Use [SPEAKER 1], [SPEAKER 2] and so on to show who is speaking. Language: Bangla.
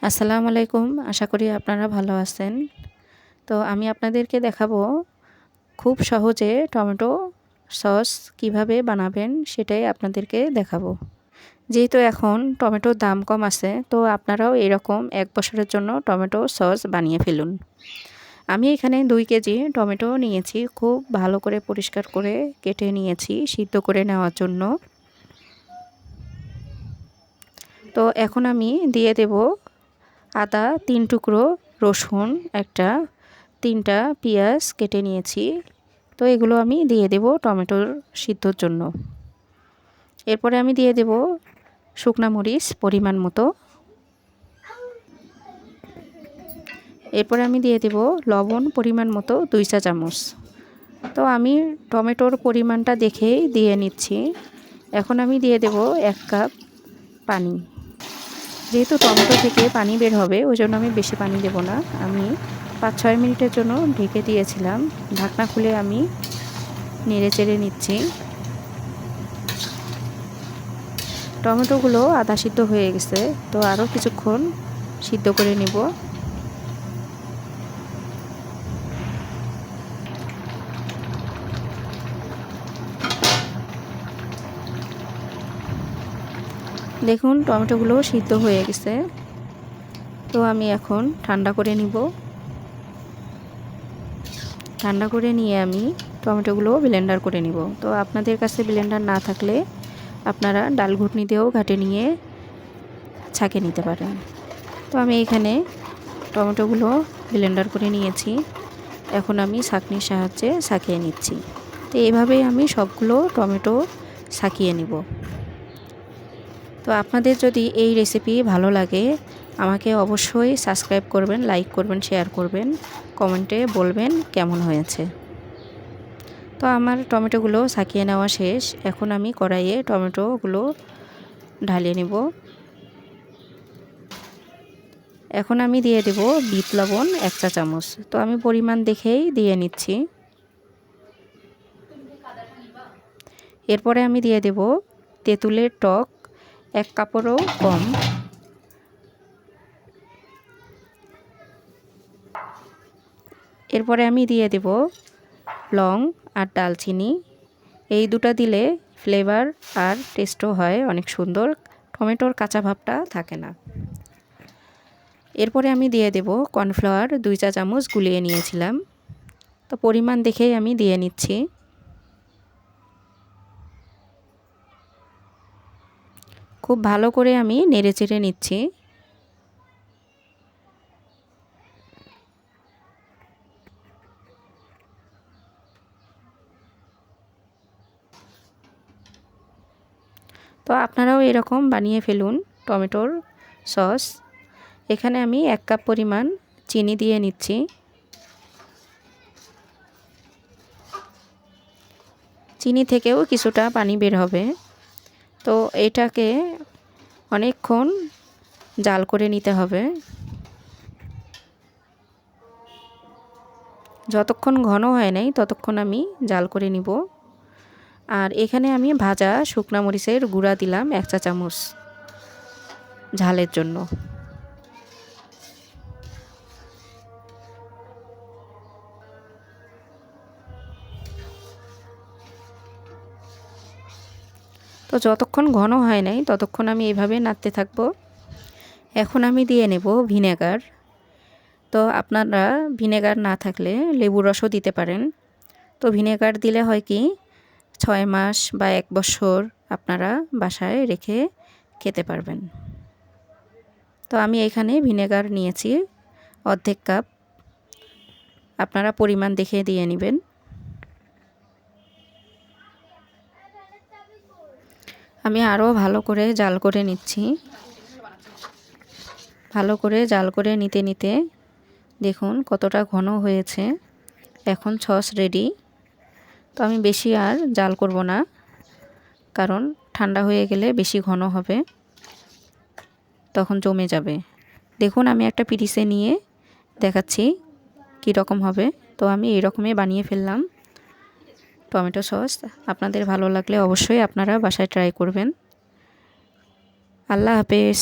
[SPEAKER 1] আসসালামু আলাইকুম। আশা করি আপনারা ভালো আছেন। তো আমি আপনাদেরকে দেখাবো খুব সহজে টমেটো সস কিভাবে বানাবেন সেটাই আপনাদেরকে দেখাবো। যেহেতু এখন টমেটোর দাম কম আছে, তো আপনারাও এরকম ১ বছরের জন্য টমেটো সস বানিয়ে ফেলুন। আমি এখানে ২ কেজি টমেটো নিয়েছি। খুব ভালো করে পরিষ্কার করে কেটে নিয়েছি সিদ্ধ করে নেওয়ার জন্য। তো এখন আমি দিয়ে দেব আদা ৩ টুকরো, রসুন একটা, ৩টা পেঁয়াজ কেটে নিয়েছি। তো এগুলো আমি দিয়ে দেব টমেটোর সিদ্ধর জন্য। এরপরে আমি দিয়ে দেব শুকনা মরিচ পরিমাণ মতো। এরপরে আমি দিয়ে দেব লবণ পরিমাণ মতো ২ চা চামচ। তো আমি টমেটোর পরিমাণটা দেখেই দিয়ে নিচ্ছি। এখন আমি দিয়ে দেব ১ কাপ পানি। যেহেতু টমেটো থেকে পানি বের হবে, ওই জন্য আমি বেশি পানি দেব না। আমি ৫-৬ মিনিটের জন্য ঢেকে দিয়েছিলাম। ঢাকনা খুলে আমি নেড়ে চেড়ে নিচ্ছি। টমেটোগুলো আধা সিদ্ধ হয়ে গেছে, তো আরও কিছুক্ষণ সিদ্ধ করে নিব। দেখুন টমেটোগুলো সিদ্ধ হয়ে গেছে। তো আমি এখন ঠান্ডা করে নিব। ঠান্ডা করে নিয়ে আমি টমেটোগুলো ব্লেন্ডার করে নিব। তো আপনাদের কাছে ব্লেন্ডার না থাকলে আপনারা ডাল ঘুটনি দিয়েও ঘাটে নিয়ে ছাঁকে নিতে পারেন। তো আমি এখানে টমেটোগুলো ব্লেন্ডার করে নিয়েছি। এখন আমি ছাঁকনির সাহায্যে ছাঁকিয়ে নিচ্ছি। তো এইভাবেই আমি সবগুলো টমেটো ছাঁকিয়ে নিব। তো আপনাদের যদি এই রেসিপি ভালো লাগে, আমাকে অবশ্যই সাবস্ক্রাইব করবেন, লাইক করবেন, শেয়ার করবেন, কমেন্টে বলবেন কেমন হয়েছে। তো আমার টমেটোগুলো ছাঁকিয়ে নেওয়া শেষ। এখন আমি কড়াইয়ে টমেটোগুলো ঢালিয়ে নেব। এখন আমি দিয়ে দেব বিট লবণ ১ চা চামচ। তো আমি পরিমাণ দেখেই দিয়ে নিচ্ছি। এরপরে আমি দিয়ে দেব তেঁতুলের টক ১ কাপেরও কম। এরপরে আমি দিয়ে দেব লং আর দালচিনি। এই দুটো দিলে ফ্লেভার আর টেস্টও হয় অনেক সুন্দর, টমেটোর কাঁচা ভাবটা থাকে না। এরপরে আমি দিয়ে দেব কর্নফ্লাওয়ার ২ চা চামচ গুলিয়ে নিয়েছিলাম। তো পরিমাণ দেখেই আমি দিয়ে নিচ্ছি। খুব ভালো করে আমি নেড়েচেড়ে নিচ্ছি। তো আপনারাও এরকম বানিয়ে ফেলুন টমেটোর সস। এখানে আমি ১ কাপ পরিমাণ চিনি দিয়ে নিচ্ছি। চিনি থেকেও কিছুটা পানি বের হবে। তো এটাকে অনেকক্ষণ জাল করে নিতে হবে। যতক্ষণ ঘন হয় নাই ততক্ষণ আমি জাল করে নিব। আর এখানে আমি ভাজা শুকনা মরিচের গুঁড়া দিলাম ১ চা চামচ ঝালের জন্য। তো যতক্ষণ ঘন হয় নাই ততক্ষণ আমি এইভাবে নাড়তে থাকবো। এখন আমি দিয়ে নেব ভিনেগার। তো আপনারা ভিনেগার না থাকলে লেবুর রসও দিতে পারেন। তো ভিনেগার দিলে হয় কি ৬ মাস বা ১ বছর আপনারা বাসায় রেখে খেতে পারবেন। তো আমি এখানে ভিনেগার নিয়েছি অর্ধেক কাপ। আপনারা পরিমাণ দেখে দিয়ে নেবেন। আমি আরও ভালো করে জাল করে নিচ্ছি। ভালো করে জাল করে নিতে নিতে দেখুন কতটা ঘন হয়েছে। এখন সস রেডি। তো আমি বেশি আর জাল করব না, কারণ ঠান্ডা হয়ে গেলে বেশি ঘন হবে, তখন জমে যাবে। দেখুন আমি একটা পিরিসে নিয়ে দেখাচ্ছি কী রকম হবে। তো আমি এরকমই বানিয়ে ফেললাম টমেটো সস। আপনাদের ভালো লাগলে অবশ্যই আপনারা বাসায় ট্রাই করবেন। আল্লাহ হাফেজ।